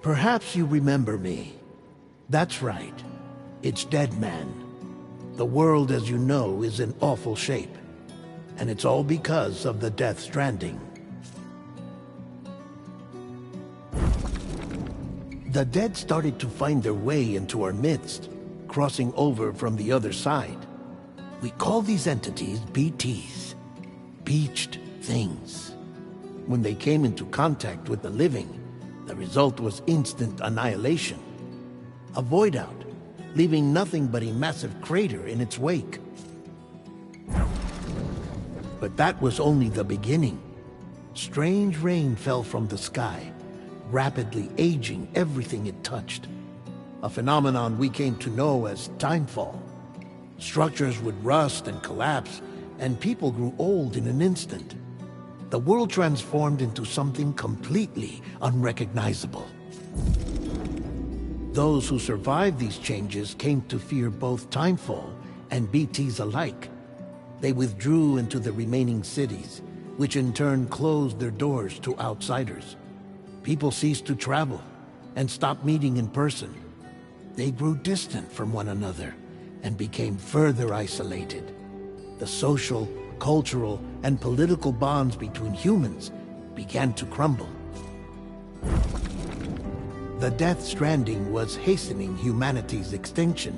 Perhaps you remember me. That's right. It's Deadman. The world, as you know, is in awful shape. And it's all because of the Death Stranding. The dead started to find their way into our midst, crossing over from the other side. We call these entities BTs, Beached Things. When they came into contact with the living, the result was instant annihilation. A void out, leaving nothing but a massive crater in its wake. But that was only the beginning. Strange rain fell from the sky, rapidly aging everything it touched. A phenomenon we came to know as timefall. Structures would rust and collapse, and people grew old in an instant. The world transformed into something completely unrecognizable. Those who survived these changes came to fear both timefall and BTs alike. They withdrew into the remaining cities, which in turn closed their doors to outsiders. People ceased to travel and stopped meeting in person. They grew distant from one another and became further isolated. The social, cultural, and political bonds between humans began to crumble. The Death Stranding was hastening humanity's extinction.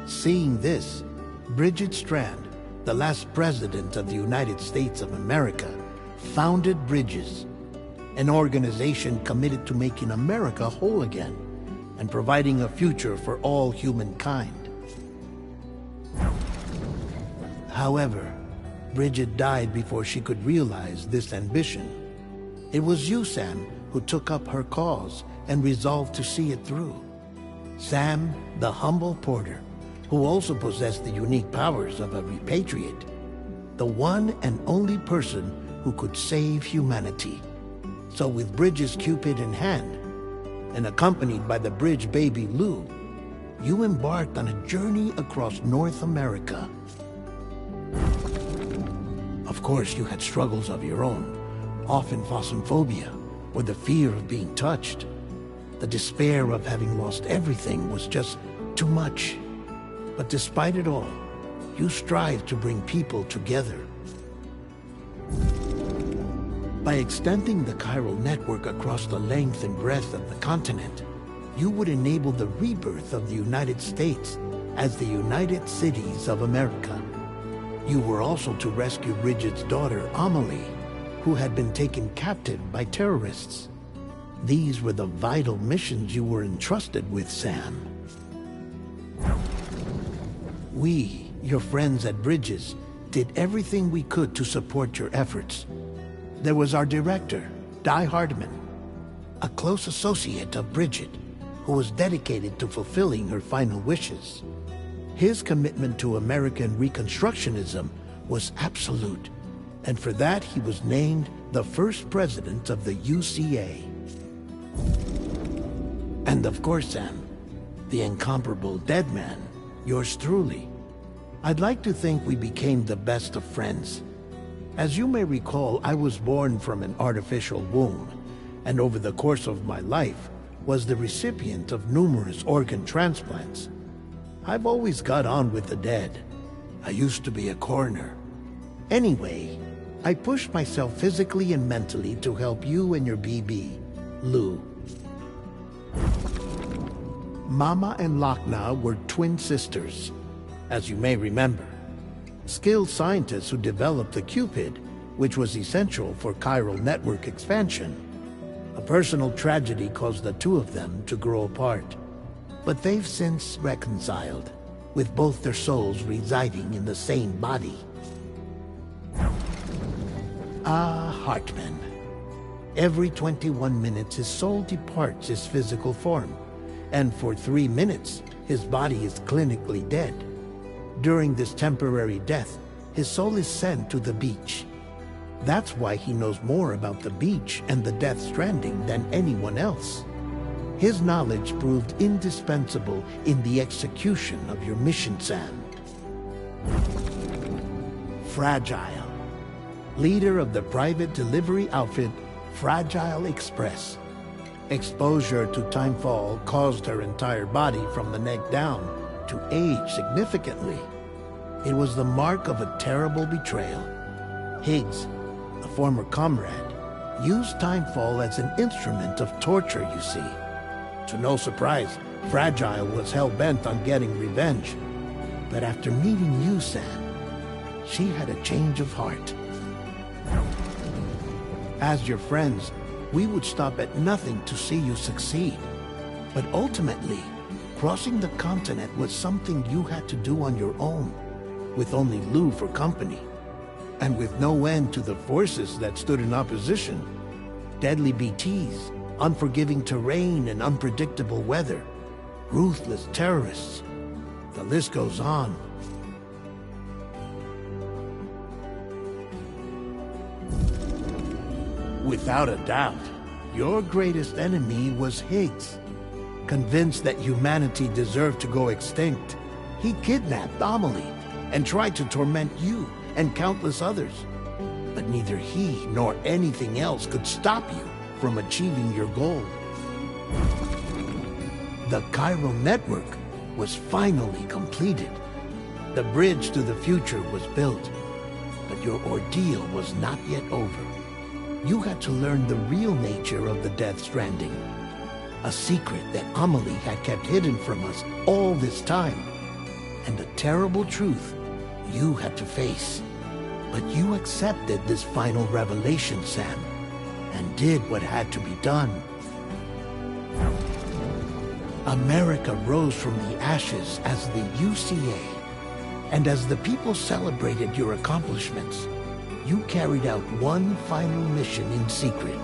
Seeing this, Bridget Strand, the last president of the United States of America, founded Bridges, an organization committed to making America whole again and providing a future for all humankind. However, Bridget died before she could realize this ambition. It was you, Sam, who took up her cause and resolved to see it through. Sam, the humble porter, who also possessed the unique powers of a repatriate. The one and only person who could save humanity. So with Bridges' Cupid in hand, and accompanied by the bridge baby Lou, you embarked on a journey across North America. Of course, you had struggles of your own, often phasmophobia, or the fear of being touched. The despair of having lost everything was just too much. But despite it all, you strive to bring people together. By extending the chiral network across the length and breadth of the continent, you would enable the rebirth of the United States as the United Cities of America. You were also to rescue Bridget's daughter, Amelie, who had been taken captive by terrorists. These were the vital missions you were entrusted with, Sam. We, your friends at Bridges, did everything we could to support your efforts. There was our director, Di Hardman, a close associate of Bridget, who was dedicated to fulfilling her final wishes. His commitment to American Reconstructionism was absolute, and for that he was named the first president of the UCA. And of course, Sam, the incomparable Deadman, yours truly. I'd like to think we became the best of friends. As you may recall, I was born from an artificial womb, and over the course of my life was the recipient of numerous organ transplants. I've always got on with the dead. I used to be a coroner. Anyway, I pushed myself physically and mentally to help you and your BB, Lou. Mama and Lochna were twin sisters, as you may remember. Skilled scientists who developed the Cupid, which was essential for chiral network expansion. A personal tragedy caused the two of them to grow apart. But they've since reconciled, with both their souls residing in the same body. Hartman. Every 21 minutes his soul departs his physical form, and for 3 minutes his body is clinically dead. During this temporary death, his soul is sent to the beach. That's why he knows more about the beach and the Death Stranding than anyone else. His knowledge proved indispensable in the execution of your mission, Sam. Fragile. Leader of the private delivery outfit, Fragile Express. Exposure to timefall caused her entire body from the neck down to age significantly. It was the mark of a terrible betrayal. Higgs, a former comrade, used timefall as an instrument of torture, you see. To no surprise, Fragile was hell-bent on getting revenge. But after meeting you, Sam, she had a change of heart. As your friends, we would stop at nothing to see you succeed. But ultimately, crossing the continent was something you had to do on your own, with only Lou for company. And with no end to the forces that stood in opposition. Deadly BTs, unforgiving terrain and unpredictable weather, ruthless terrorists. The list goes on. Without a doubt, your greatest enemy was Higgs. Convinced that humanity deserved to go extinct, he kidnapped Amelie and tried to torment you and countless others. But neither he nor anything else could stop you from achieving your goal. The chiral network was finally completed. The bridge to the future was built, but your ordeal was not yet over. You had to learn the real nature of the Death Stranding, a secret that Amelie had kept hidden from us all this time, and a terrible truth you had to face. But you accepted this final revelation, Sam, and did what had to be done. America rose from the ashes as the UCA, and as the people celebrated your accomplishments, you carried out one final mission in secret,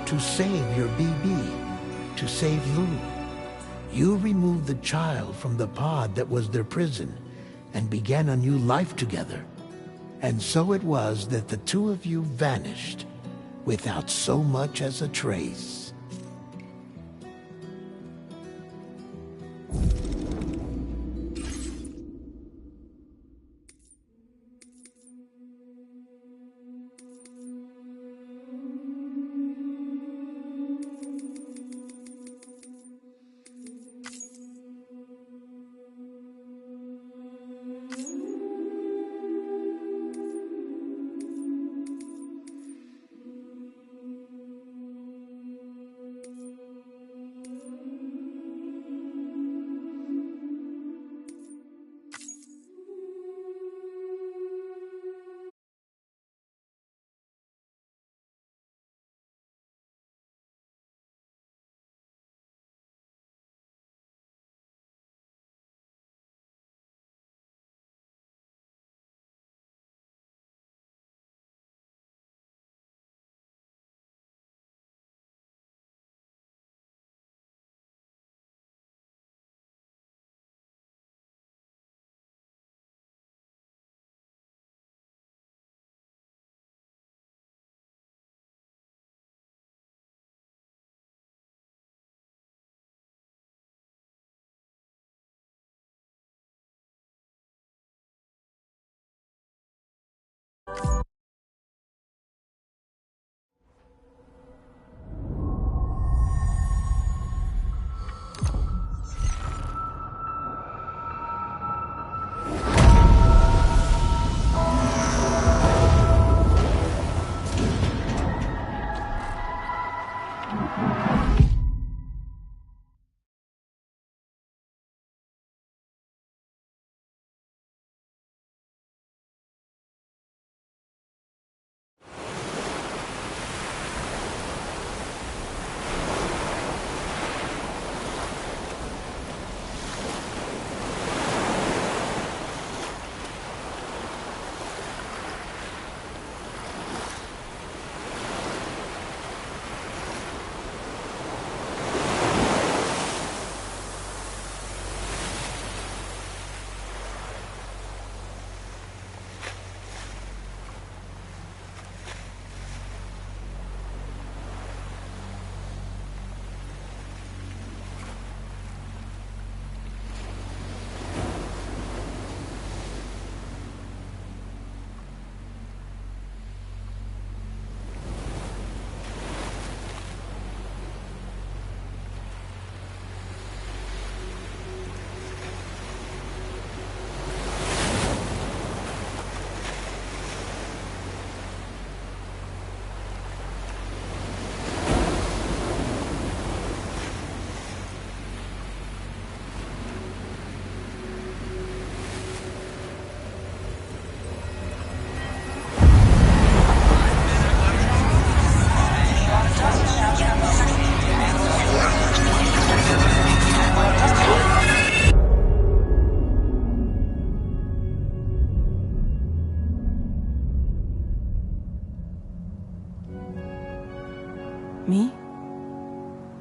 to save your BB, to save Lou. You removed the child from the pod that was their prison, and began a new life together. And so it was that the two of you vanished, without so much as a trace.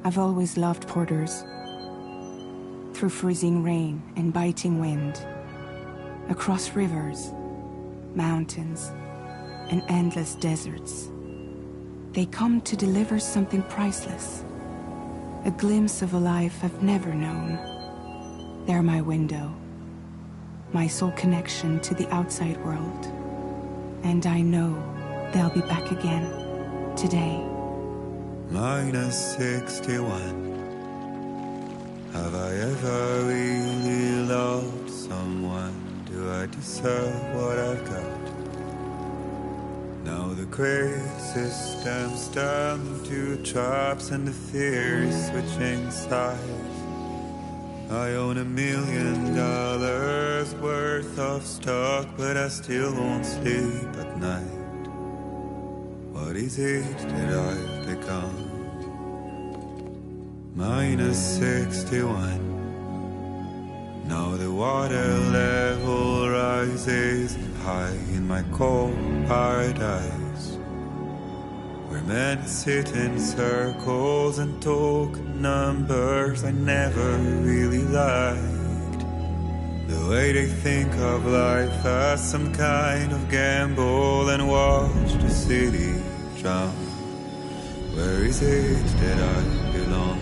I've always loved porters. Through freezing rain and biting wind, across rivers, mountains, and endless deserts, they come to deliver something priceless, a glimpse of a life I've never known. They're my window, my sole connection to the outside world, and I know they'll be back again today. Minus 61. Have I ever really loved someone? Do I deserve what I've got? Now the great system's turned to traps and the fear is switching sides. I own $1 million worth of stock, but I still won't sleep at night. What is it that I've become? Minus 61. Now the water level rises high in my cold paradise, where men sit in circles and talk numbers I never really liked. The way they think of life as some kind of gamble and watch the city drown. Where is it that I belong?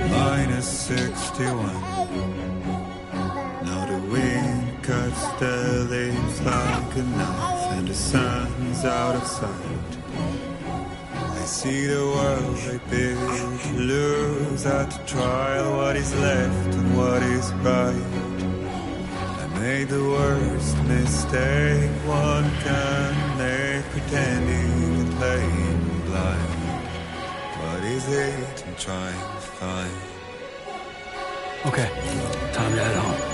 Minus 61. Now the wind cuts the leaves like a knife, and the sun's out of sight. I see the world I built lose at the trial, what is left and what is right. I made the worst mistake one can make, pretending and playing blind. What is it I'm trying to find? Okay, time to head home.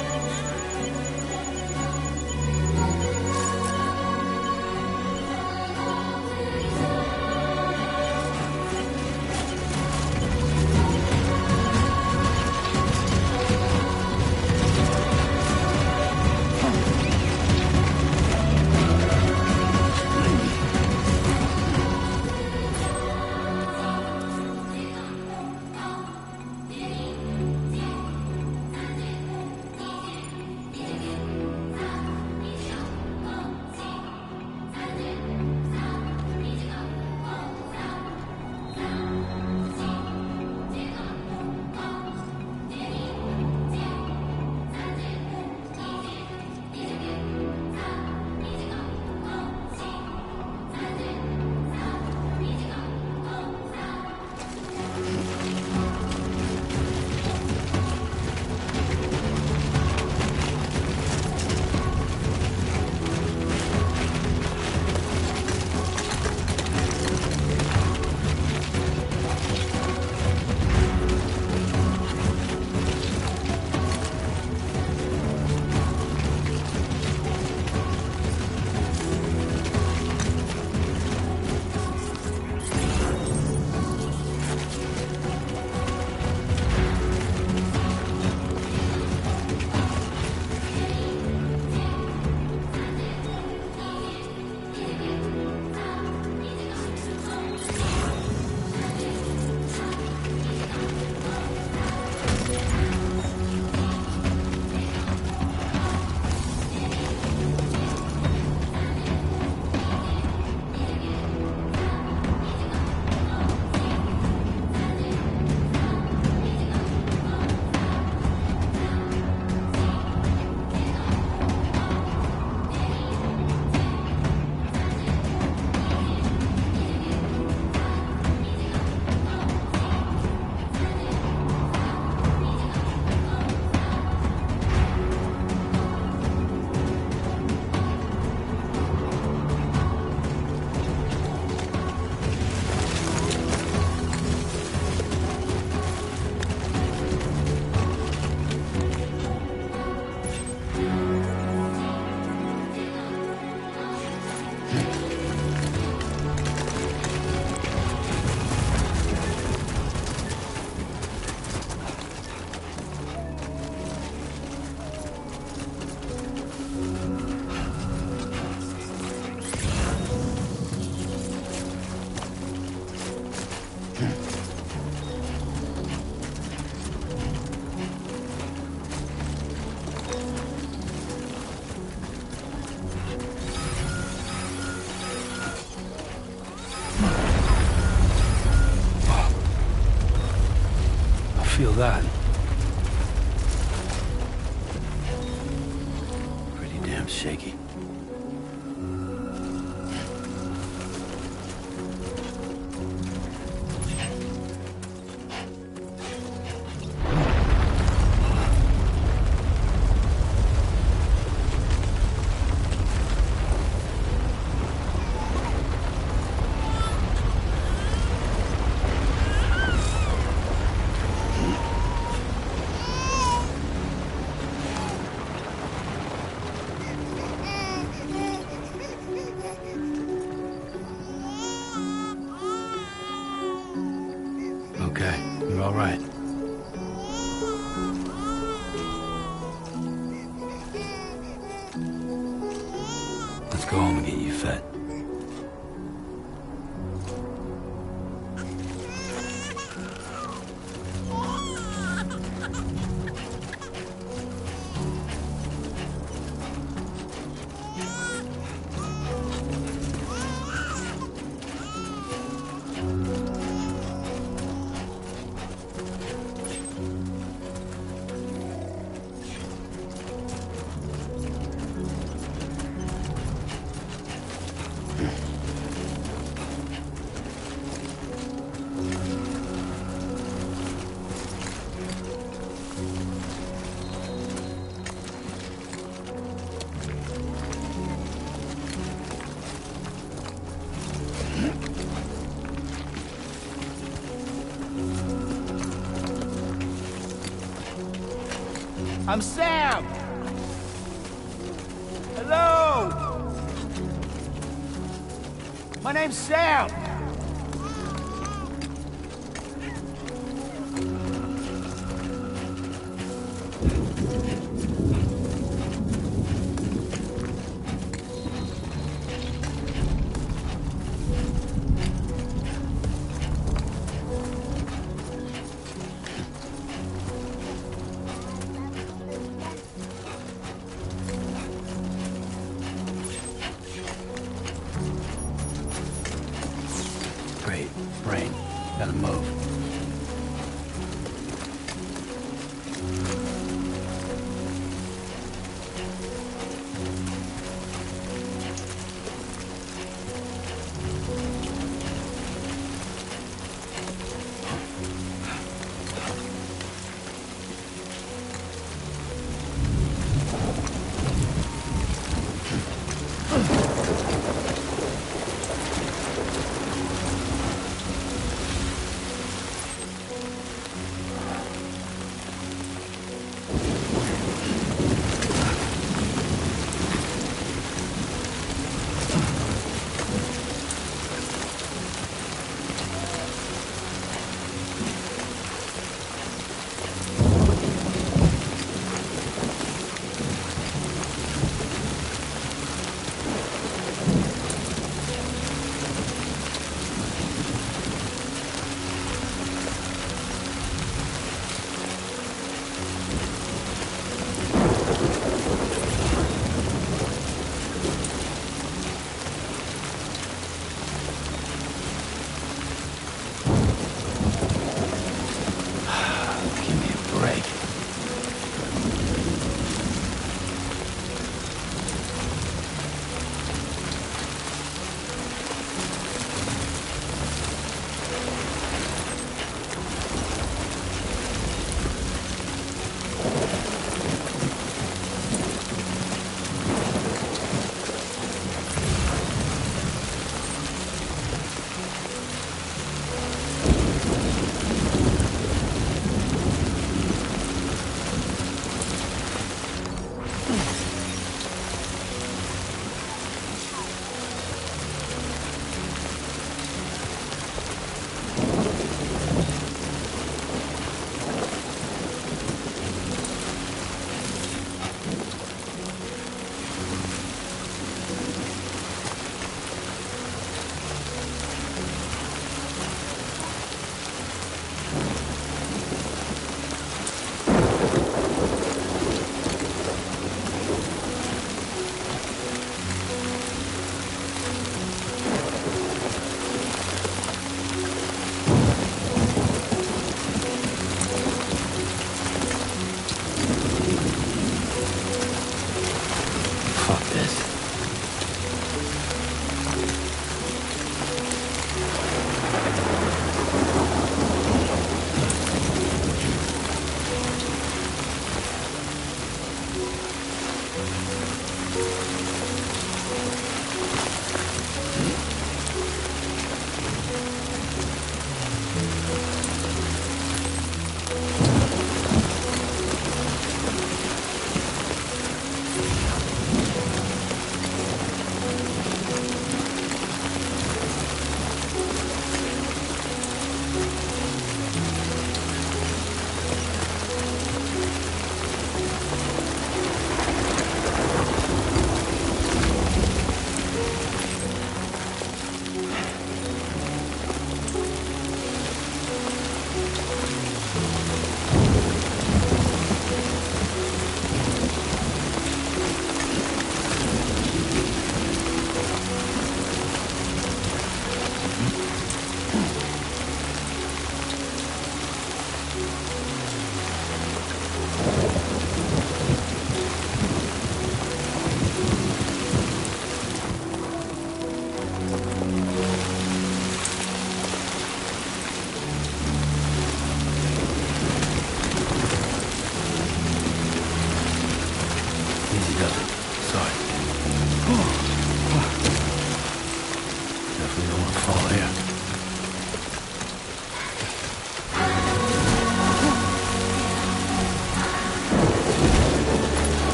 feel that? Pretty damn shaky. Okay, you're all right. Let's go home and get you fed. I'm Sam! Hello! My name's Sam!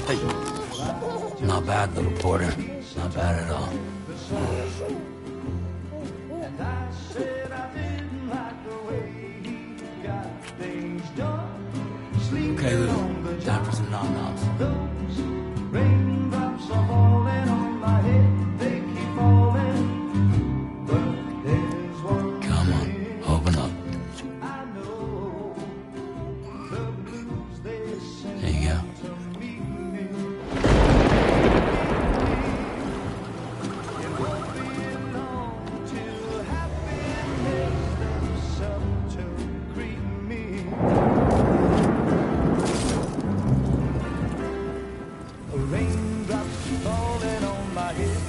Hey. Not bad, little porter. Not bad at all. Okay, Lou. Time for some nom-noms. Raindrops are falling on my head, they keep falling. But there's one Come on, open up. I know, the blues they send There you go. to meet me. It won't be long till happiness steps up to greet me. Raindrops falling on my head,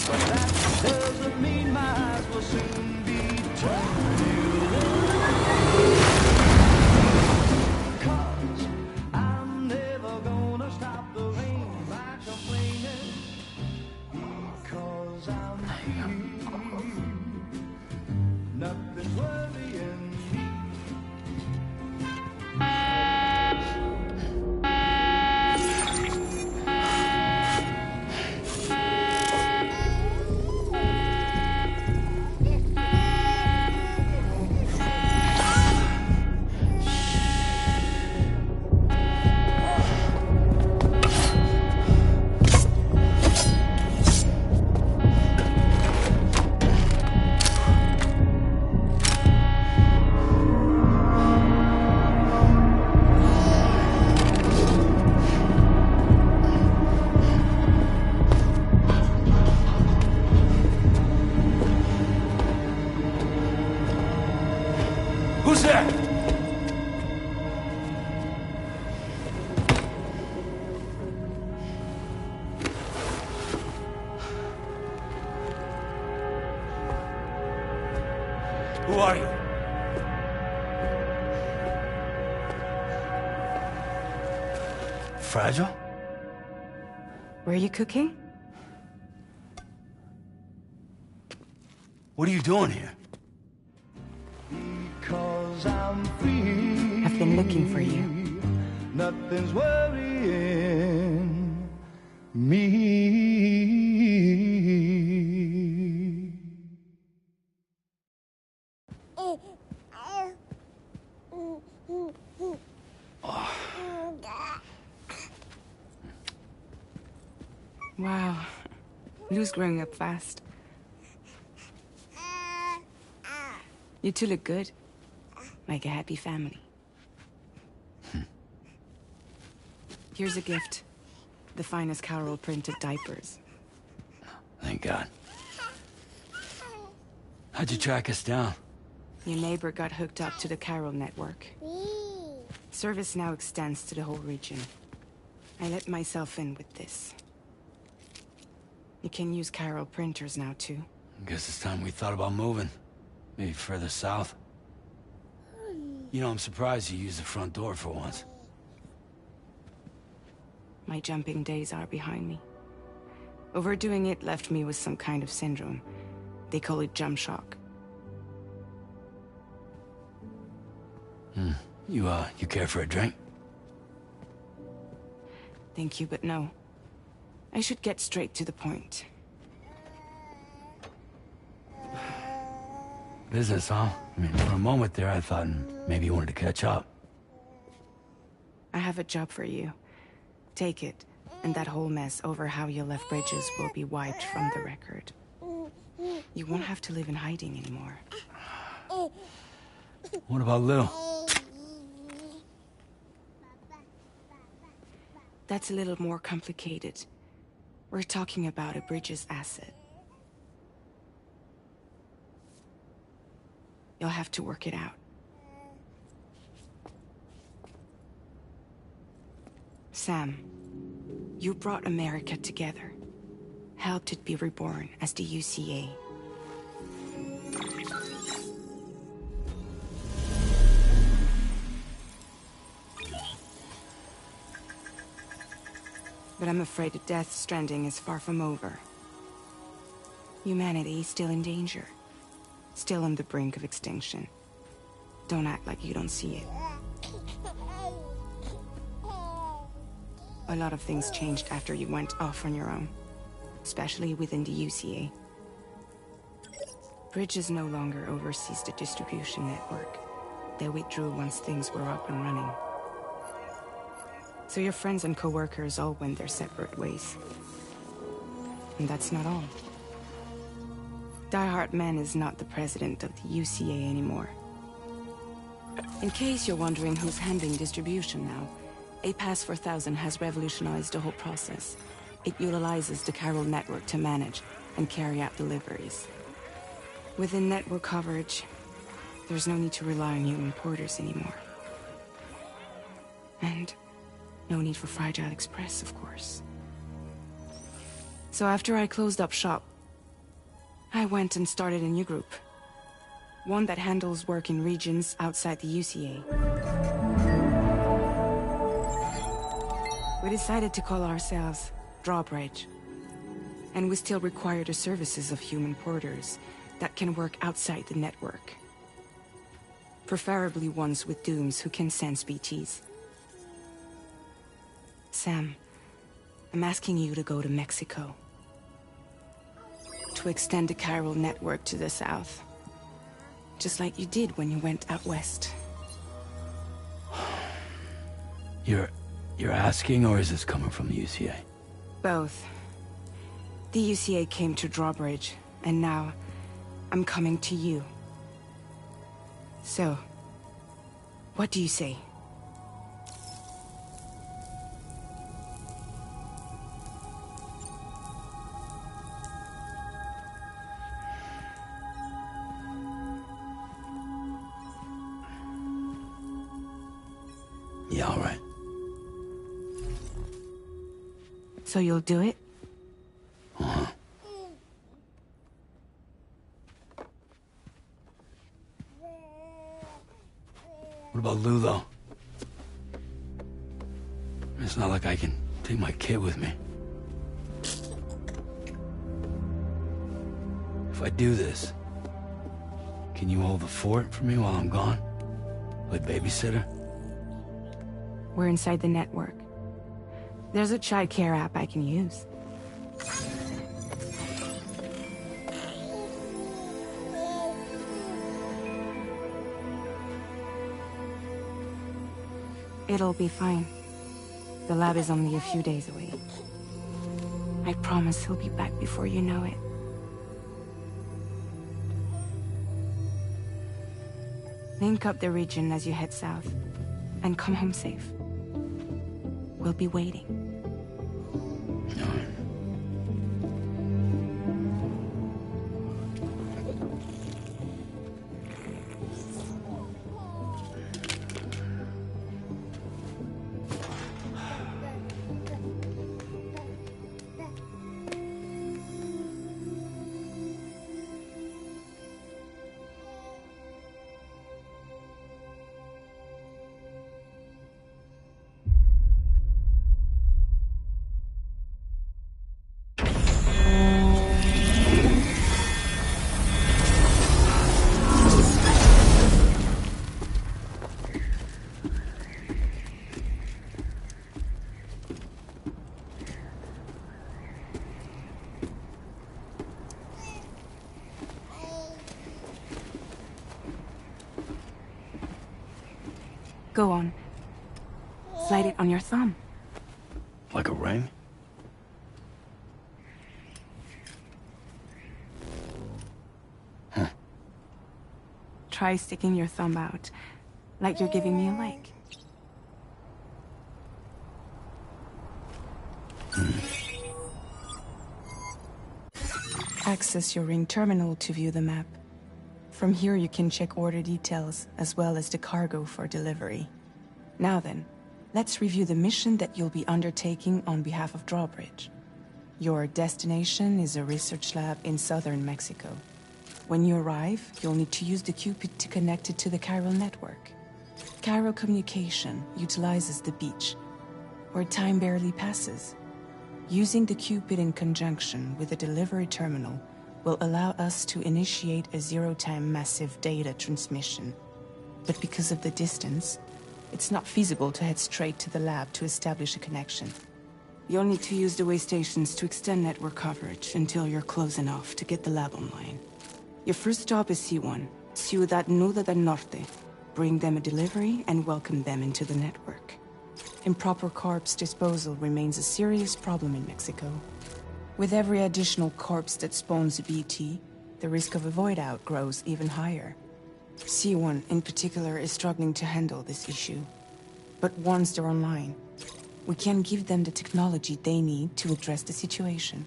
but that doesn't mean my eyes will soon be turned to red. 'Cause I'm never gonna stop the rain by complaining, because I'm free. Nothing's worrying me. Who's there? Who are you? Fragile? Were you cooking? What are you doing here? Because I'm free. I've been looking for you. Nothing's worrying me. Wow. Lou's growing up fast. You two look good. Like a happy family. Here's a gift. The finest Carol printed diapers. Thank God. How'd you track us down? Your neighbor got hooked up to the Carol network. Service now extends to the whole region. I let myself in with this. You can use Carol printers now, too. Guess it's time we thought about moving. Maybe further south. You know, I'm surprised you used the front door for once. My jumping days are behind me. Overdoing it left me with some kind of syndrome. They call it jump shock. You care for a drink? Thank you, but no. I should get straight to the point. Business, huh? I mean, for a moment there, I thought maybe you wanted to catch up. I have a job for you. Take it, and that whole mess over how you left Bridges will be wiped from the record. You won't have to live in hiding anymore. What about Lil? That's a little more complicated. We're talking about a Bridges asset. You'll have to work it out. Sam, you brought America together. Helped it be reborn as the UCA. But I'm afraid the Death Stranding is far from over. Humanity is still in danger. Still on the brink of extinction. Don't act like you don't see it. A lot of things changed after you went off on your own, especially within the UCA. Bridges no longer oversees the distribution network. They withdrew once things were up and running. So your friends and co-workers all went their separate ways. And that's not all. Die Hard Man is not the president of the UCA anymore. In case you're wondering who's handling distribution now, A Pass 4000 has revolutionized the whole process. It utilizes the Chiral network to manage and carry out deliveries. Within network coverage, there's no need to rely on human porters anymore. And no need for Fragile Express, of course. So after I closed up shop, I went and started a new group. One that handles work in regions outside the UCA. We decided to call ourselves Drawbridge. And we still require the services of human porters that can work outside the network. Preferably ones with dooms who can sense BTs. Sam, I'm asking you to go to Mexico. To extend the Chiral network to the south. Just like you did when you went out west. You're asking, or is this coming from the UCA? Both. The UCA came to Drawbridge, and now I'm coming to you. So, what do you say? Yeah, all right. So you'll do it? Uh-huh. What about Lou, though? It's not like I can take my kid with me. If I do this, can you hold the fort for me while I'm gone? Play babysitter? We're inside the network. There's a child care app I can use. It'll be fine. The lab is only a few days away. I promise he'll be back before you know it. Link up the region as you head south, and come home safe. We'll be waiting. All right. Go on. Slide it on your thumb. Like a ring? Huh. Try sticking your thumb out, like you're giving me a like. Access your ring terminal to view the map. From here you can check order details, as well as the cargo for delivery. Now then, let's review the mission that you'll be undertaking on behalf of Drawbridge. Your destination is a research lab in southern Mexico. When you arrive, you'll need to use the Cupid to connect it to the Chiral network. Chiral communication utilizes the beach, where time barely passes. Using the Cupid in conjunction with a delivery terminal will allow us to initiate a zero-time massive data transmission. But because of the distance, it's not feasible to head straight to the lab to establish a connection. You'll need to use the way stations to extend network coverage until you're close enough to get the lab online. Your first stop is C1, Ciudad Nuda del Norte. Bring them a delivery and welcome them into the network. Improper corpse disposal remains a serious problem in Mexico. With every additional corpse that spawns a BT, the risk of a void out grows even higher. C1 in particular is struggling to handle this issue. But once they're online, we can give them the technology they need to address the situation.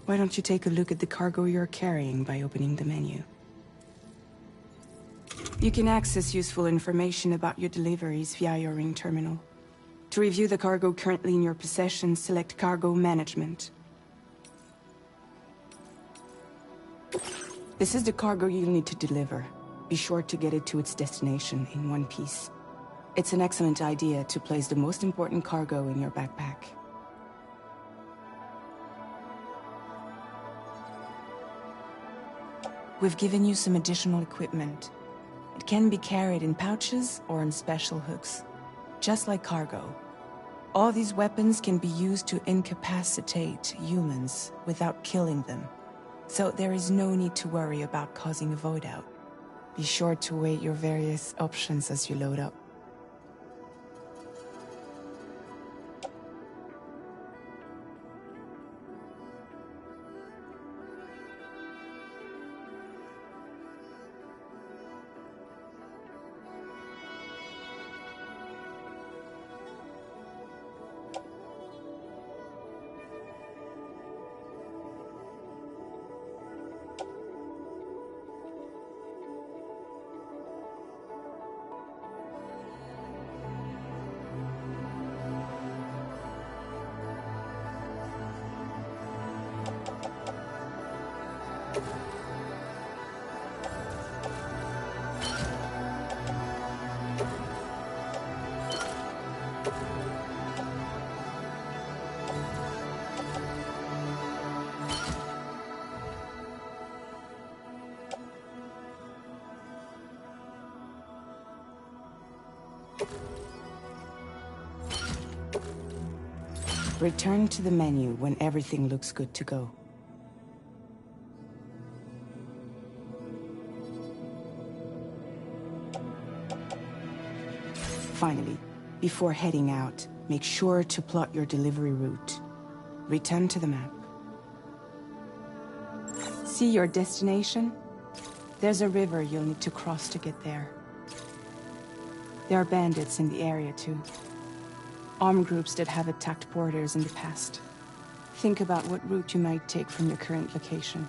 Why don't you take a look at the cargo you're carrying by opening the menu? You can access useful information about your deliveries via your ring terminal. To review the cargo currently in your possession, select Cargo Management. This is the cargo you'll need to deliver. Be sure to get it to its destination in one piece. It's an excellent idea to place the most important cargo in your backpack. We've given you some additional equipment. It can be carried in pouches or on special hooks, just like cargo. All these weapons can be used to incapacitate humans without killing them. So there is no need to worry about causing a void out. Be sure to weigh your various options as you load up. Return to the menu when everything looks good to go. Finally, before heading out, make sure to plot your delivery route. Return to the map. See your destination? There's a river you'll need to cross to get there. There are bandits in the area too. Armed groups that have attacked borders in the past. Think about what route you might take from your current location.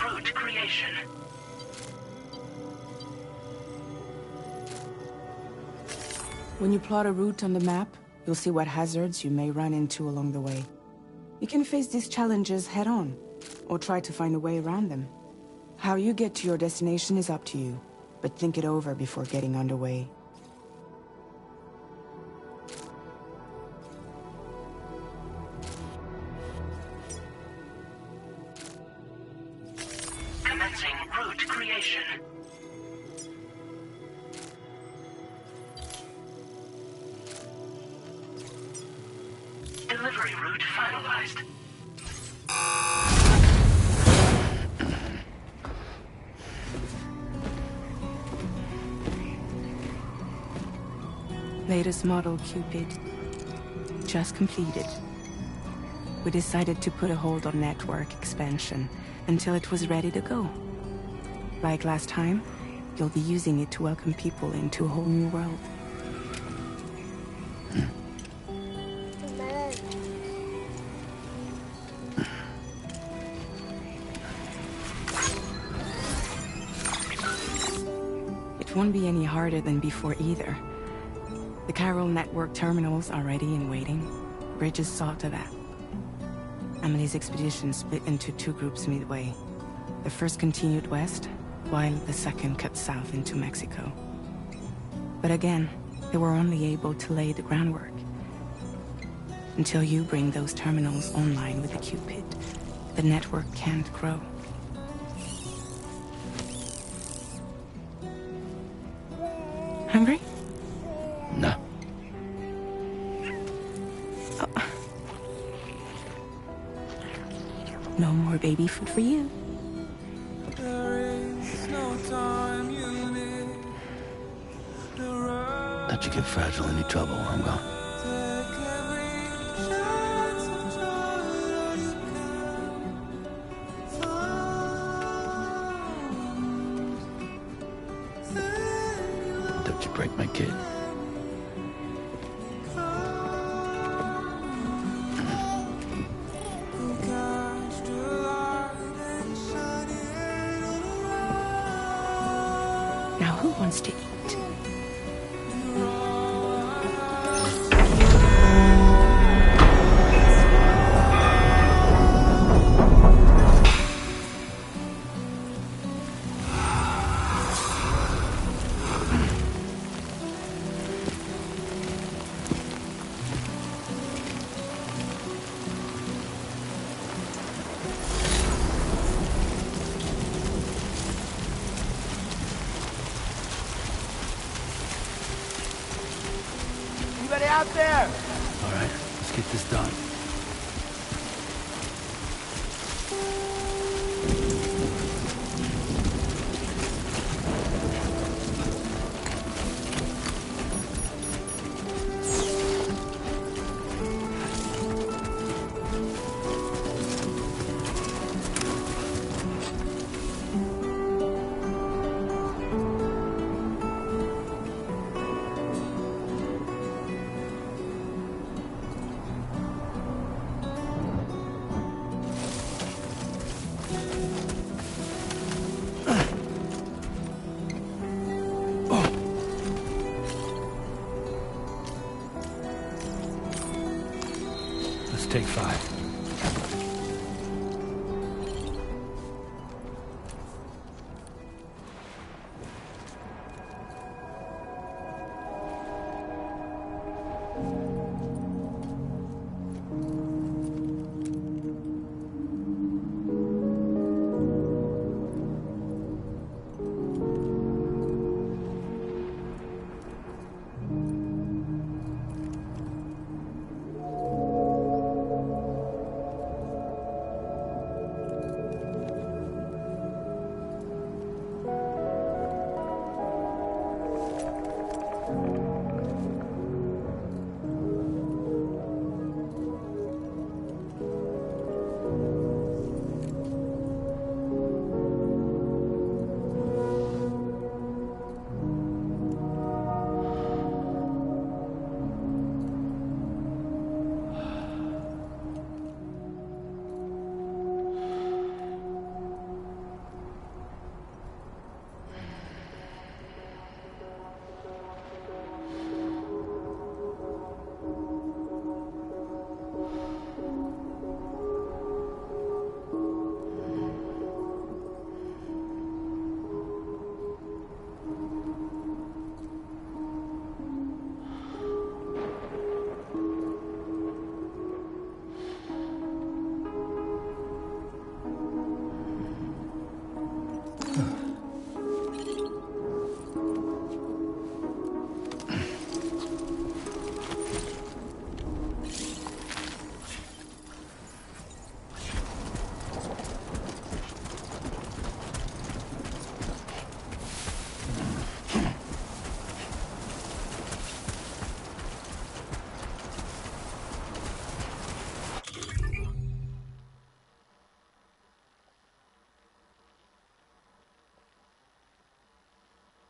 Route creation. When you plot a route on the map, you'll see what hazards you may run into along the way. You can face these challenges head-on, or try to find a way around them. How you get to your destination is up to you, but think it over before getting underway. Commencing route creation. Delivery route finalized. Latest model Cupid. Just completed. We decided to put a hold on network expansion until it was ready to go. Like last time, you'll be using it to welcome people into a whole new world. It won't be any harder than before either. The Chiral network terminals are ready and waiting. Bridges saw to that. Emily's expedition split into two groups midway. The first continued west, while the second cut south into Mexico. But again, they were only able to lay the groundwork. Until you bring those terminals online with the Cupid, the network can't grow. Hungry? No. Oh. No more baby food for you. Let you get fragile, any trouble, I'm gone. Don't you break my kid. Now who wants to eat? Anybody out there? All right, let's get this done. Let's take 5.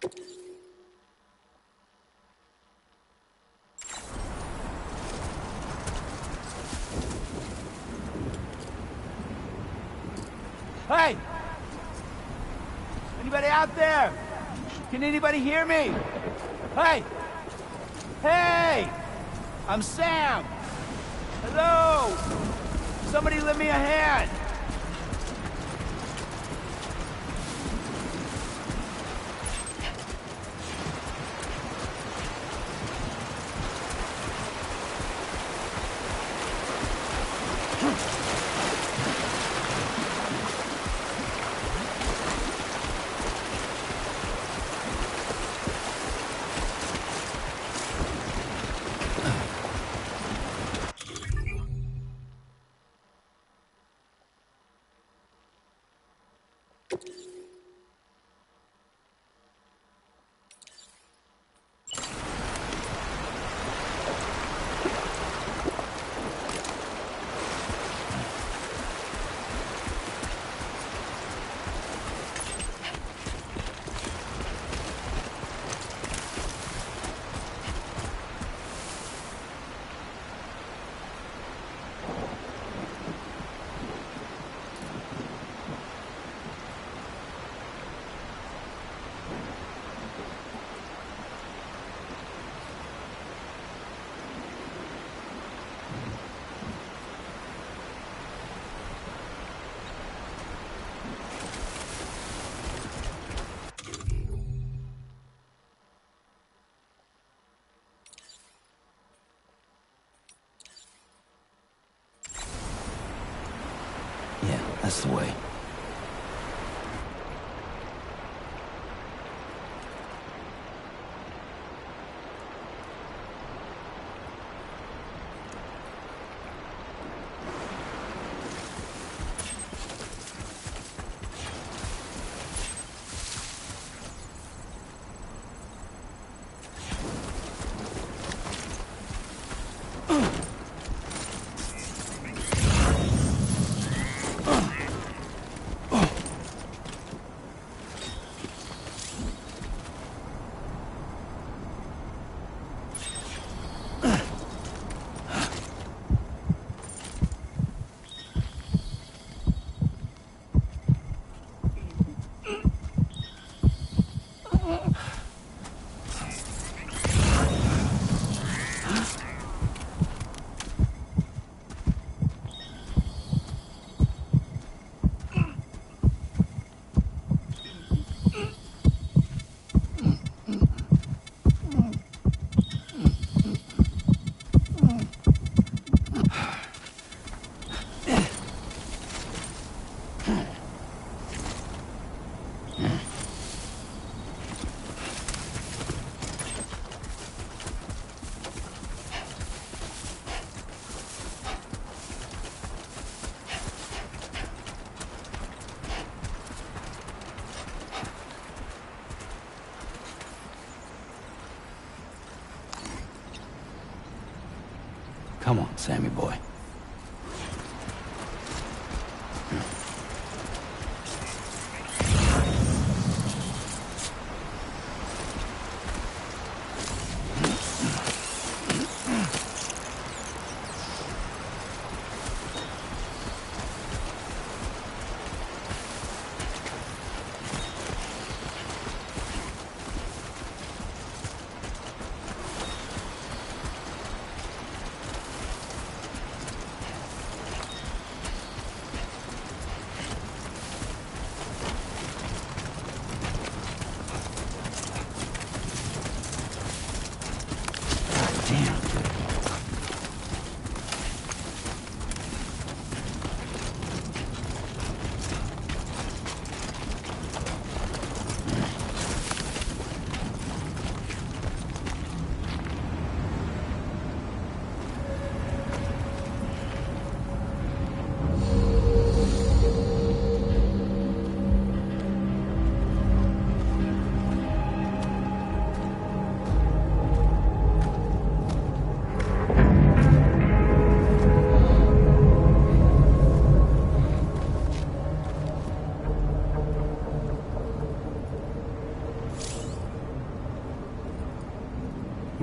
Hey! Anybody out there? Can anybody hear me? Hey! Hey! I'm Sam! Hello! Somebody lend me a hand! Yeah, that's the way. Come on, Sammy boy.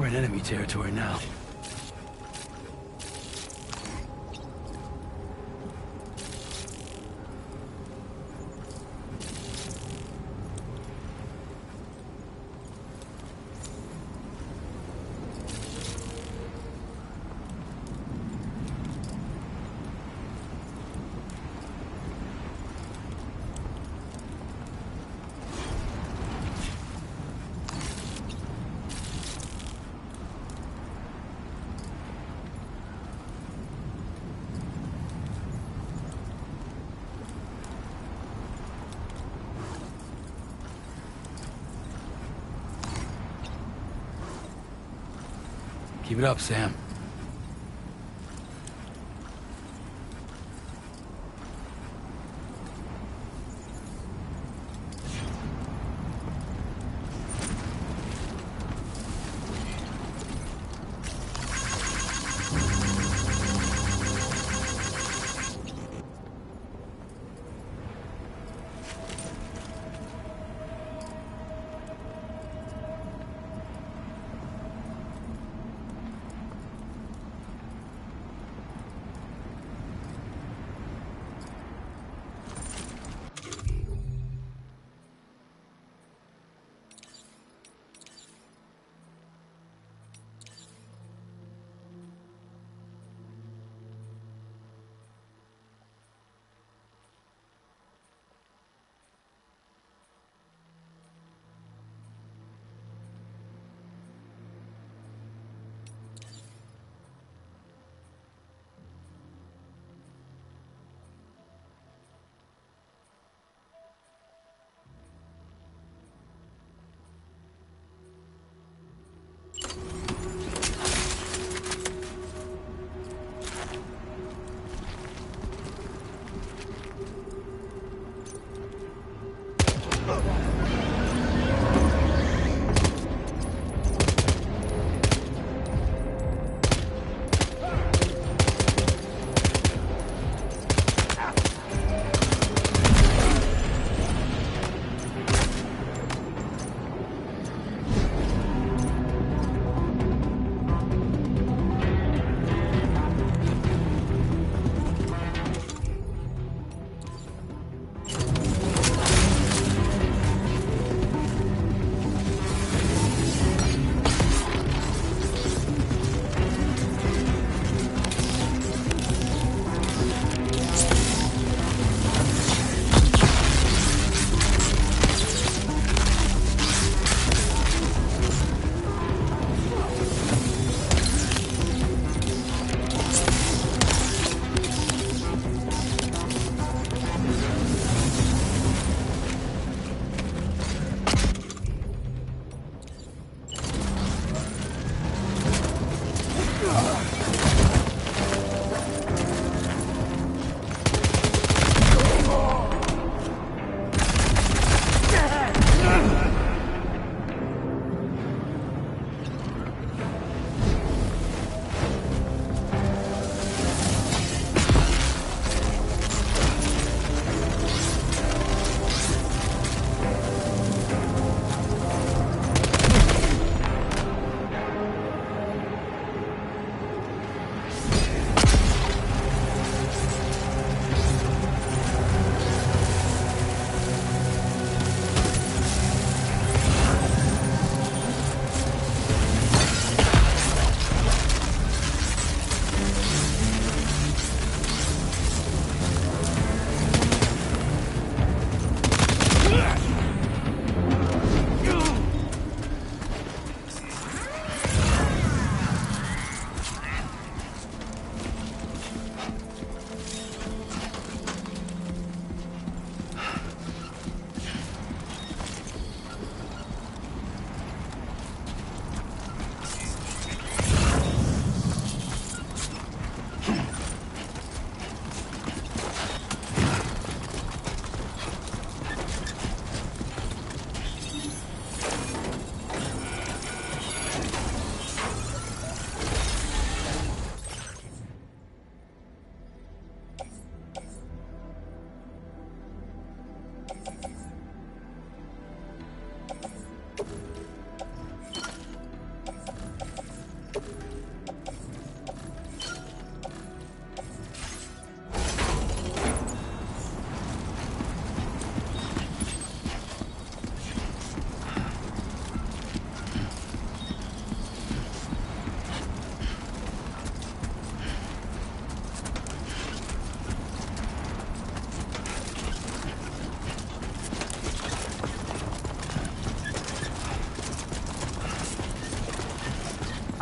in enemy territory now. Keep it up, Sam.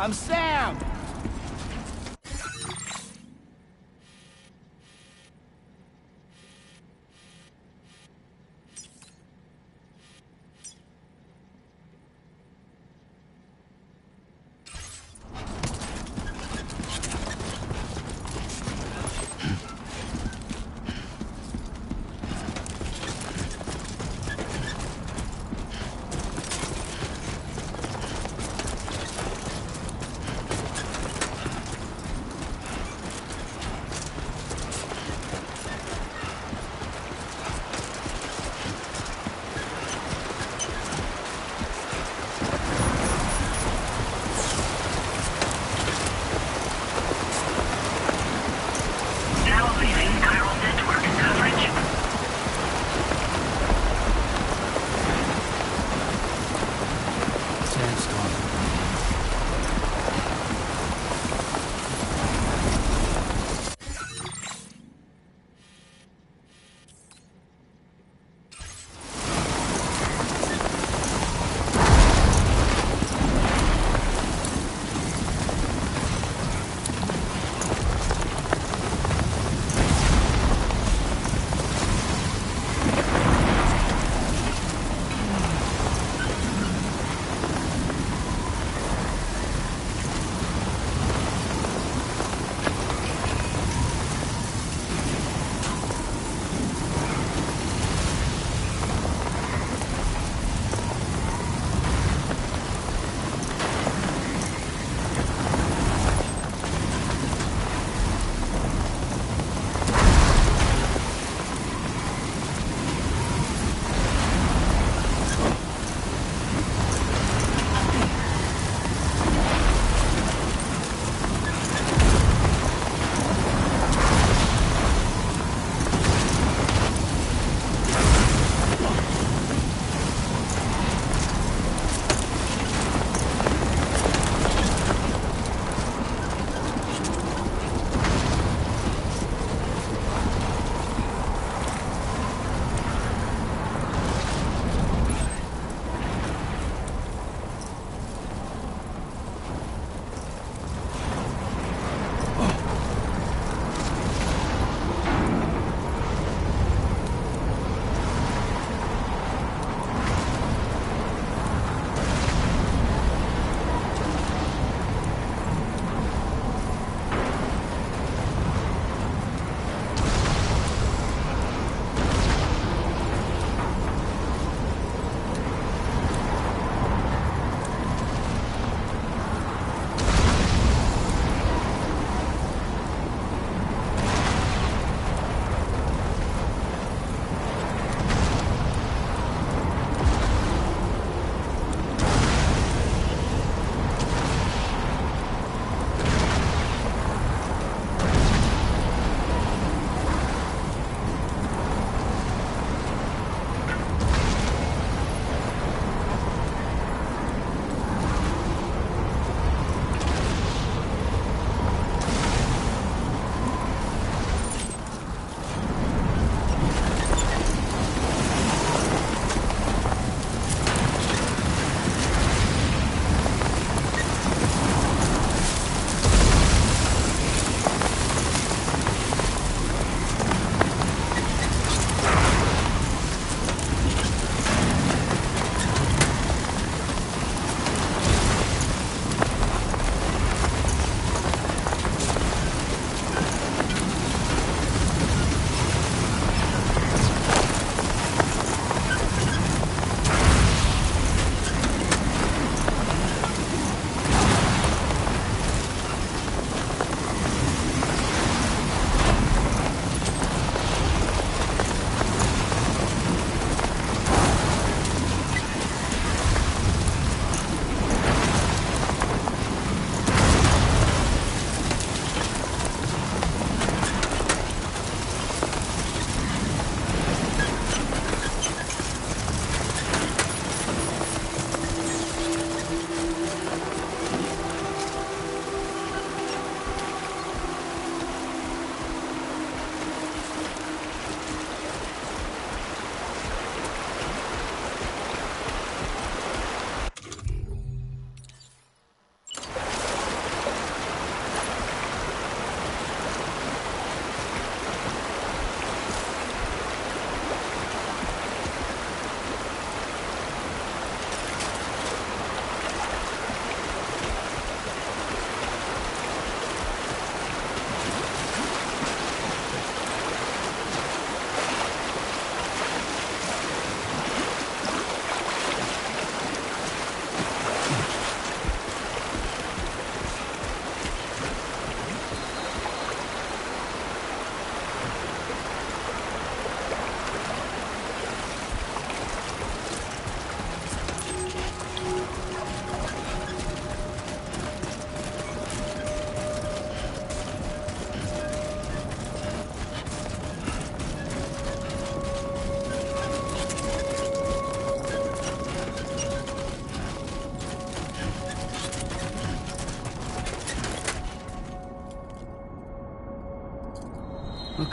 I'm Sam!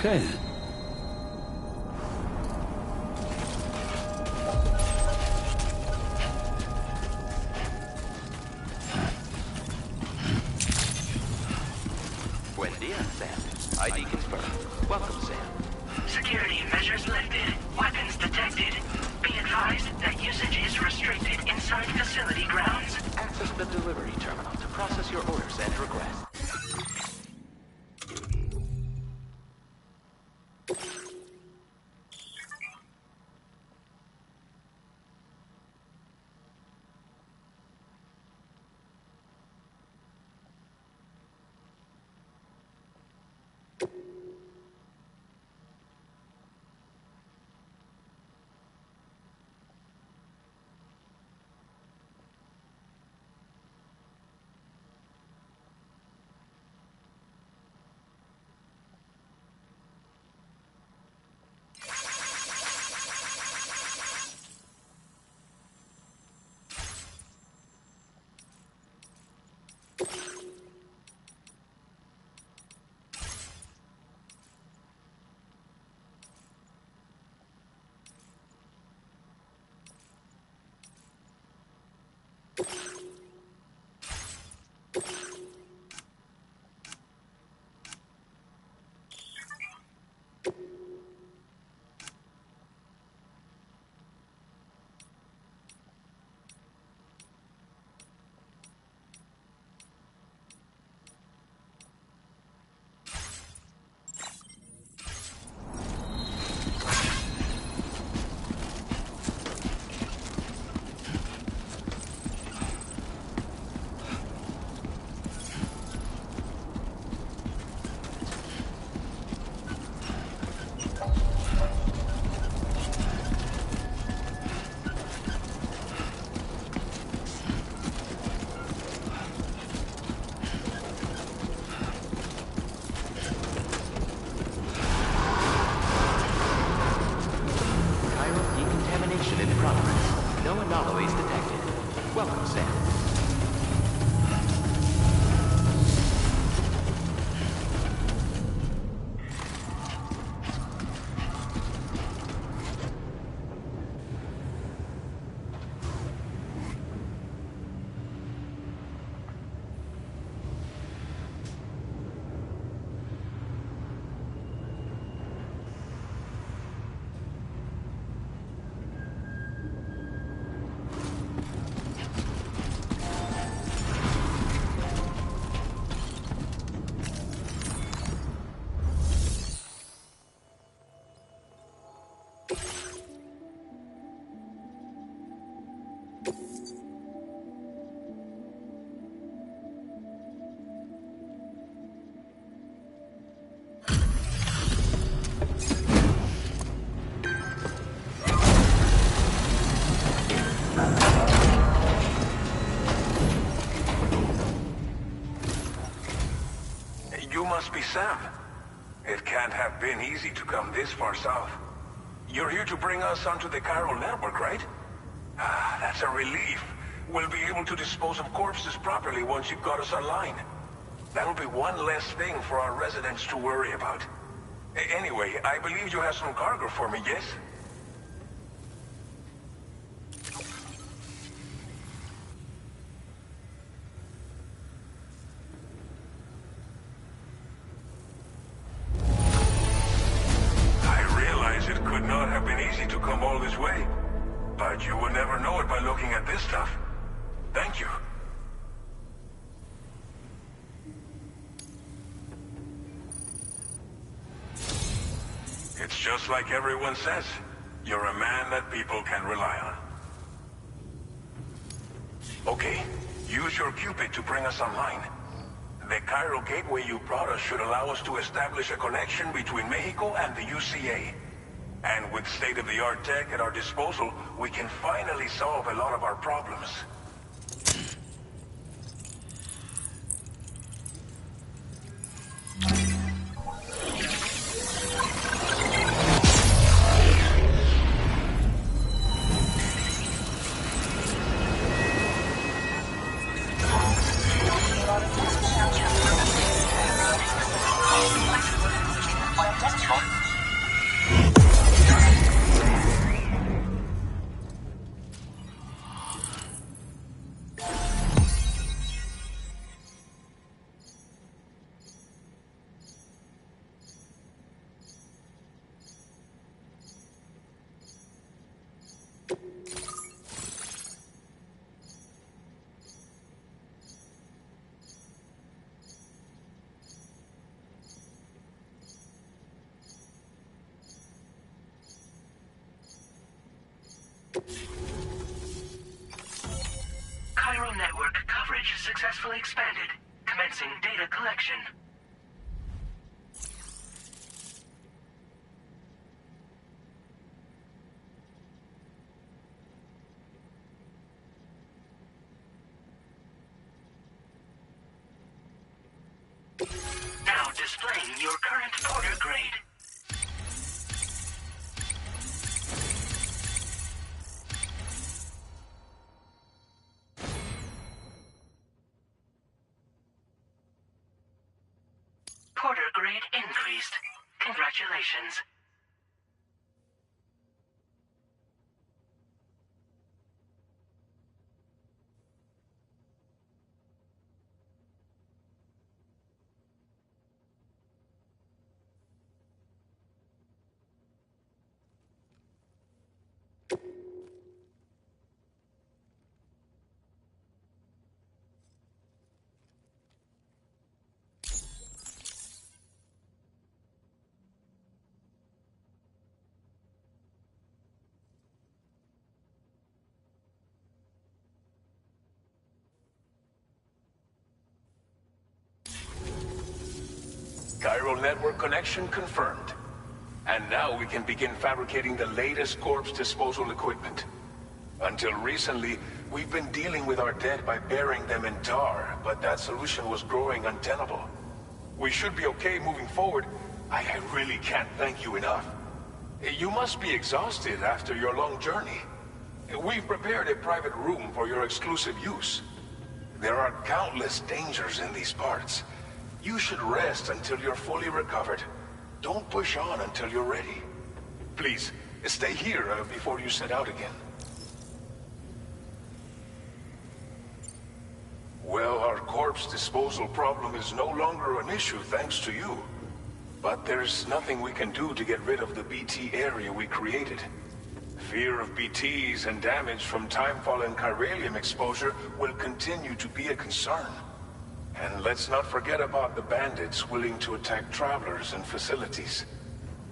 Okay then. Buen dia, Sam. ID confirmed. Welcome, Sam. Security measures lifted. Weapons detected. Be advised that usage is restricted inside facility grounds. Access the delivery terminal to process your orders and requests. No anomalies detected. Welcome, Sam. You must be Sam. It can't have been easy to come this far south. You're here to bring us onto the chiral network, right? Ah, that's a relief. We'll be able to dispose of corpses properly once you've got us online. That'll be one less thing for our residents to worry about. Anyway, I believe you have some cargo for me, yes? To come all this way, but you will never know it by looking at this stuff. Thank you. It's just like everyone says. You're a man that people can rely on. Okay, use your Cupid to bring us online. The chiral gateway you brought us should allow us to establish a connection between Mexico and the UCA. And with state-of-the-art tech at our disposal, we can finally solve a lot of our problems. Chiral network coverage successfully expanded. Commencing data collection. Now displaying your current porter grade. Porter grade increased. Congratulations. Chiral network connection confirmed. And now we can begin fabricating the latest corpse disposal equipment. Until recently, we've been dealing with our dead by burying them in tar, but that solution was growing untenable. We should be okay moving forward. I really can't thank you enough. You must be exhausted after your long journey. We've prepared a private room for your exclusive use. There are countless dangers in these parts. You should rest until you're fully recovered. Don't push on until you're ready. Please, stay here before you set out again. Well, our corpse disposal problem is no longer an issue thanks to you. But there's nothing we can do to get rid of the BT area we created. Fear of BTs and damage from timefall and chiralium exposure will continue to be a concern. And let's not forget about the bandits willing to attack travelers and facilities.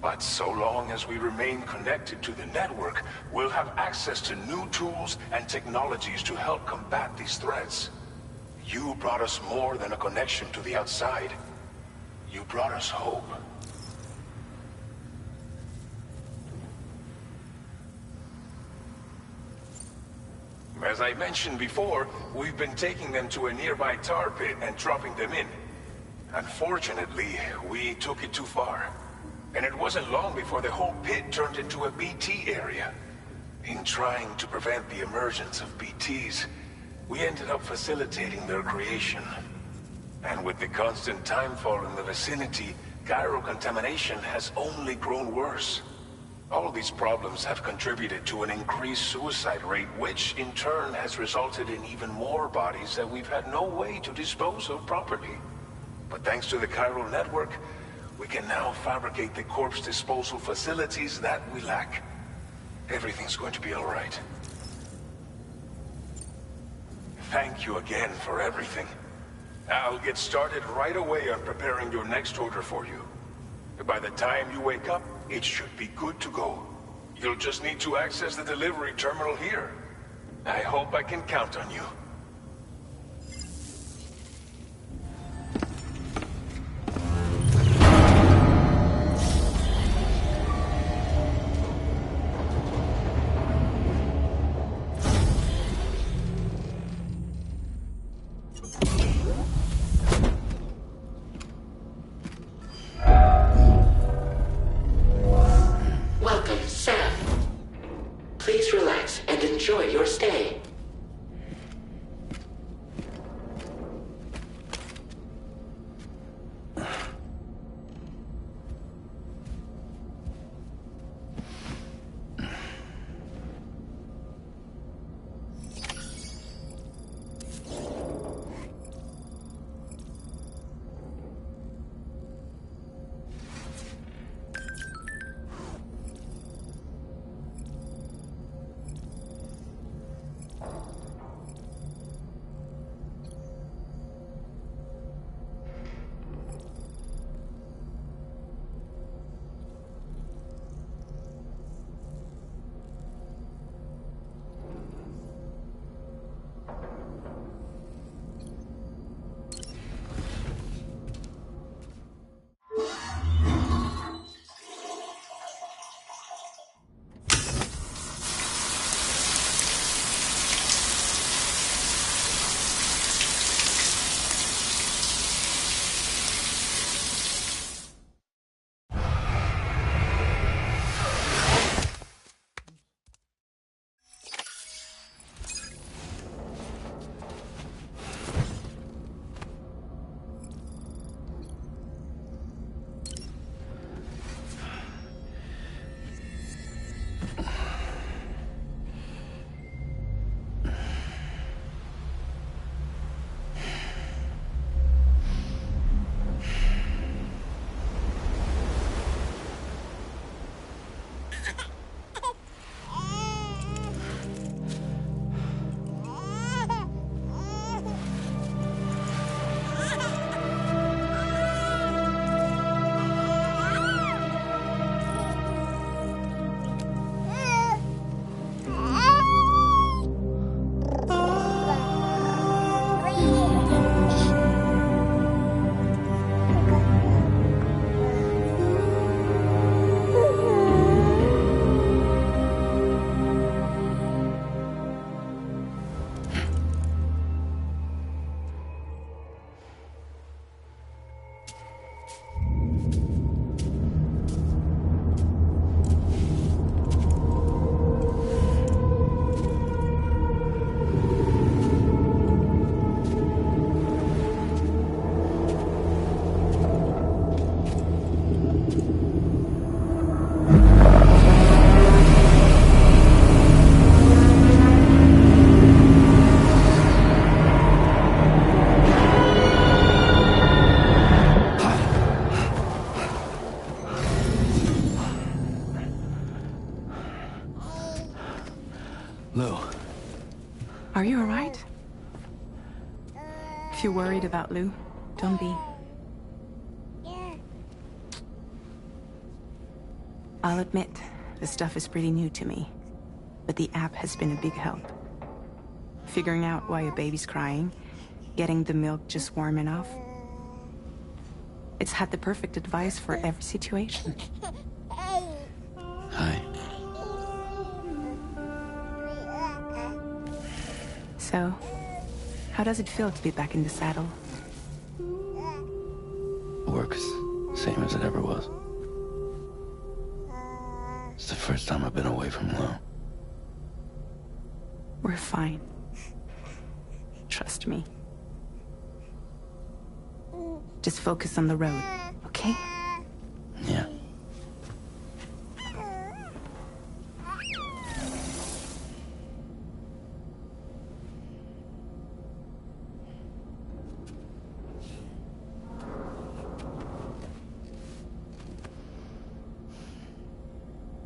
But so long as we remain connected to the network, we'll have access to new tools and technologies to help combat these threats. You brought us more than a connection to the outside. You brought us hope. As I mentioned before, we've been taking them to a nearby tar pit and dropping them in. Unfortunately, we took it too far. And it wasn't long before the whole pit turned into a BT area. In trying to prevent the emergence of BTs, we ended up facilitating their creation. And with the constant timefall in the vicinity, chiral contamination has only grown worse. All these problems have contributed to an increased suicide rate, which in turn has resulted in even more bodies that we've had no way to dispose of properly. But thanks to the chiral network, we can now fabricate the corpse disposal facilities that we lack. Everything's going to be all right. Thank you again for everything. I'll get started right away on preparing your next order for you. By the time you wake up, it should be good to go. You'll just need to access the delivery terminal here. I hope I can count on you. Enjoy your stay. Lou. Are you alright? If you're worried about Lou, don't be. I'll admit, the stuff is pretty new to me, but the app has been a big help. Figuring out why a baby's crying, getting the milk just warm enough. It's had the perfect advice for every situation. Hi. So, how does it feel to be back in the saddle? Works same as it ever was. It's the first time I've been away from Lou. We're fine. Trust me. Just focus on the road, okay? Yeah.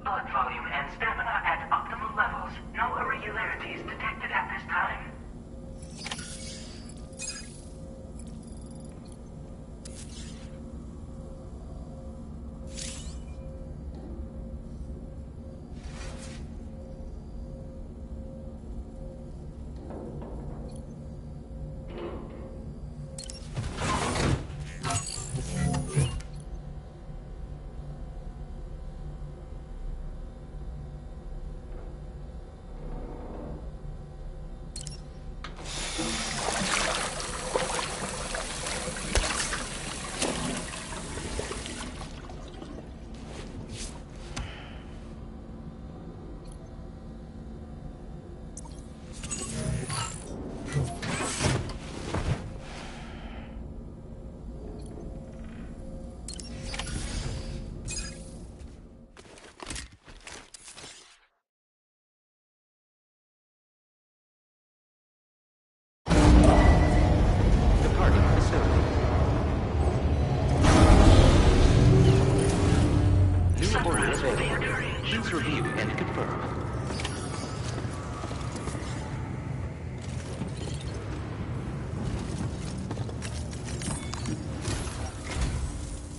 Blood volume and stamina at optimal levels. No irregularities detected at this time. Please review and confirm.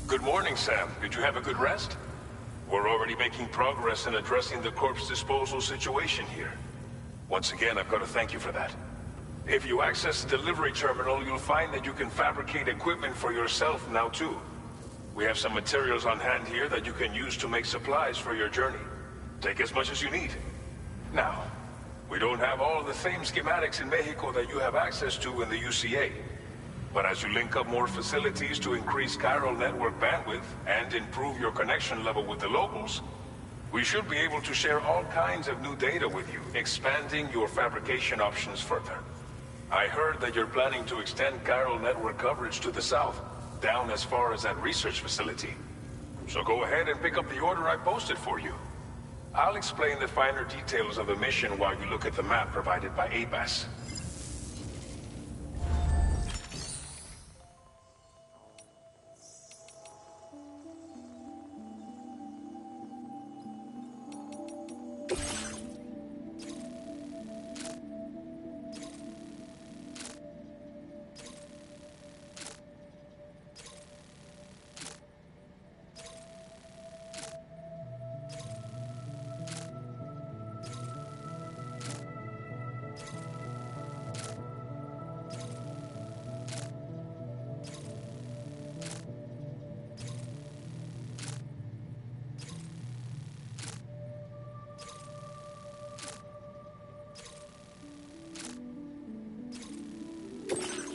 Good morning, Sam. Did you have a good rest? We're already making progress in addressing the corpse disposal situation here. Once again, I've got to thank you for that. If you access the delivery terminal, you'll find that you can fabricate equipment for yourself now too. We have some materials on hand here that you can use to make supplies for your journey. Take as much as you need. Now, we don't have all the same schematics in Mexico that you have access to in the UCA. But as you link up more facilities to increase chiral network bandwidth and improve your connection level with the locals, we should be able to share all kinds of new data with you, expanding your fabrication options further. I heard that you're planning to extend chiral network coverage to the south, down as far as that research facility. So go ahead and pick up the order I posted for you. I'll explain the finer details of the mission while you look at the map provided by ABAS.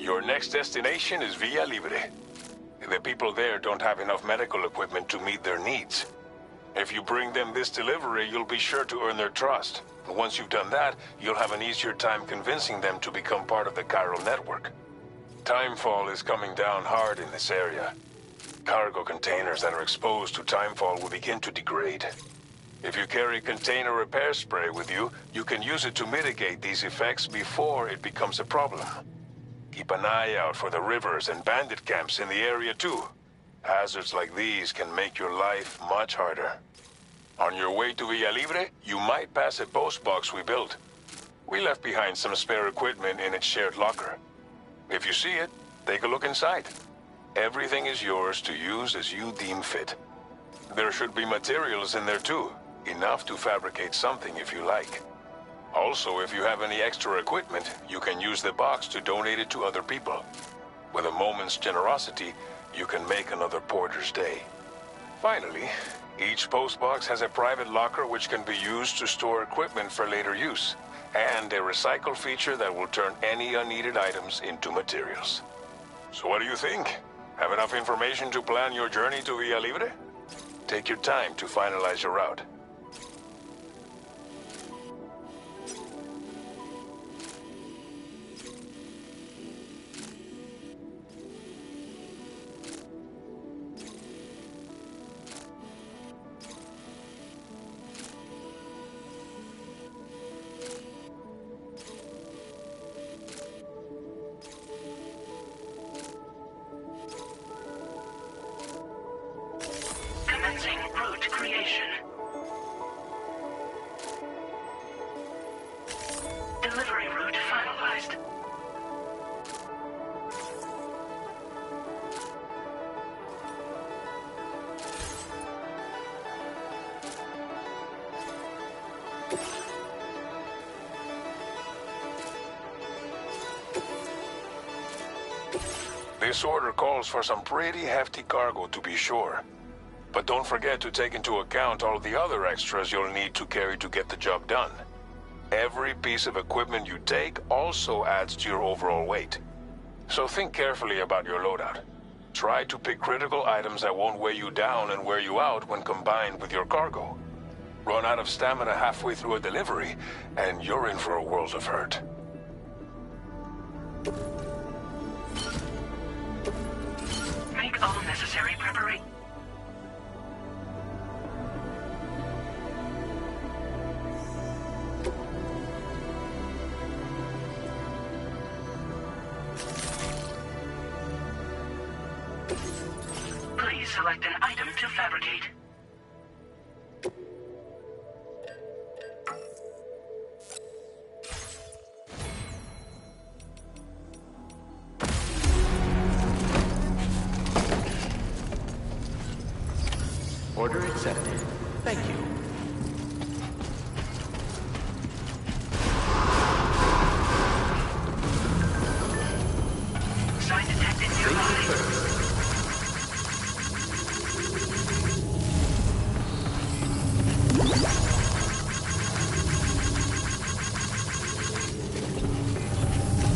Your next destination is Villa Libre. The people there don't have enough medical equipment to meet their needs. If you bring them this delivery, you'll be sure to earn their trust. And once you've done that, you'll have an easier time convincing them to become part of the chiral network. Timefall is coming down hard in this area. Cargo containers that are exposed to timefall will begin to degrade. If you carry container repair spray with you, you can use it to mitigate these effects before it becomes a problem. Keep an eye out for the rivers and bandit camps in the area too. Hazards like these can make your life much harder. On your way to Villa Libre, you might pass a post box we built. We left behind some spare equipment in its shared locker. If you see it, take a look inside. Everything is yours to use as you deem fit. There should be materials in there too, enough to fabricate something if you like. Also, if you have any extra equipment, you can use the box to donate it to other people. With a moment's generosity, you can make another porter's day. Finally, each postbox has a private locker which can be used to store equipment for later use, and a recycle feature that will turn any unneeded items into materials. So what do you think? Have enough information to plan your journey to Villa Libre? Take your time to finalize your route. Commencing route creation. Delivery route finalized. This order calls for some pretty hefty cargo to be sure. But don't forget to take into account all the other extras you'll need to carry to get the job done. Every piece of equipment you take also adds to your overall weight. So think carefully about your loadout. Try to pick critical items that won't weigh you down and wear you out when combined with your cargo. Run out of stamina halfway through a delivery, and you're in for a world of hurt. Make all necessary preparations. Please select an item to fabricate. Order accepted. Thank you. Sign detected nearby.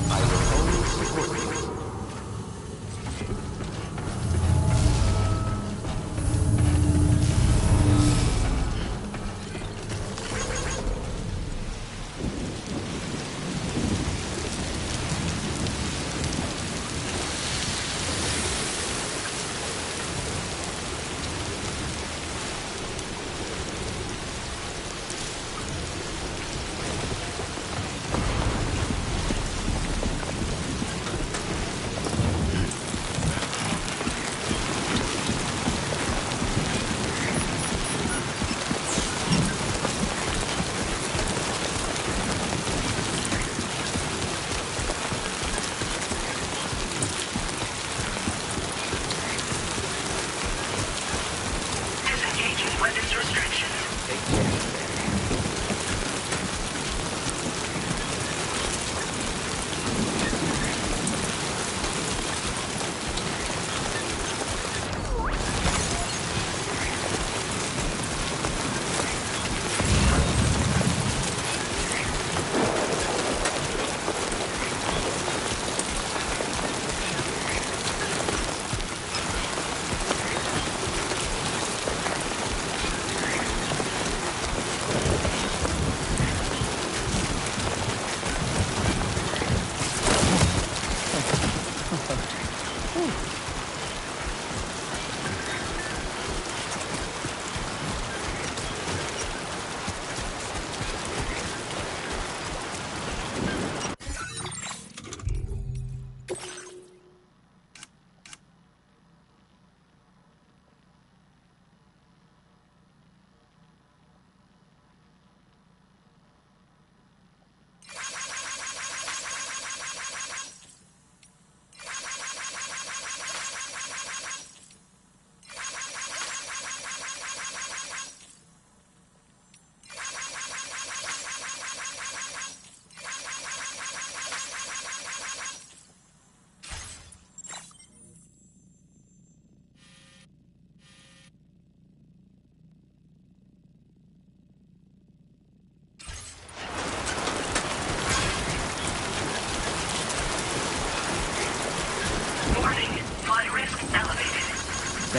I will always support you.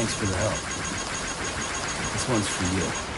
Thanks for the help. This one's for you.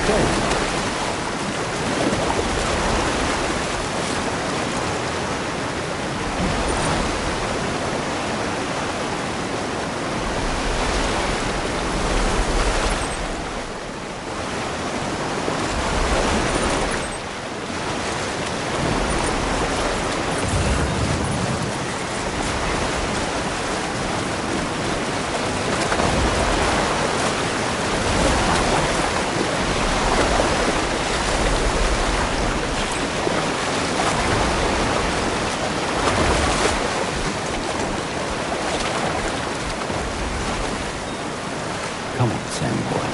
okay. Come on, Sam boy.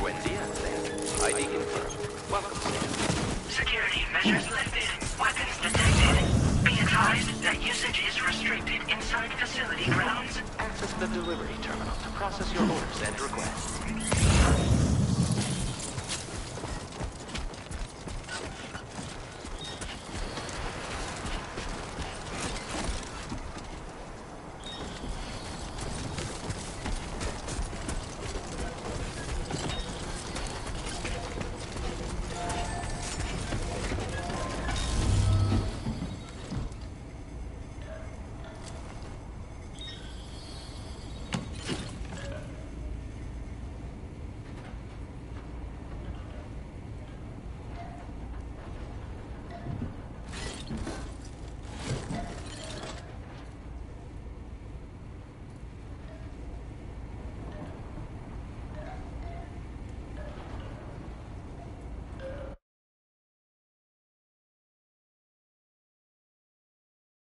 Buen día, Sam. ID confirmed. Welcome, Sam. Security measures lifted. Weapons detected. Be advised that usage is restricted inside facility grounds. Access the delivery terminal to process your orders and requests.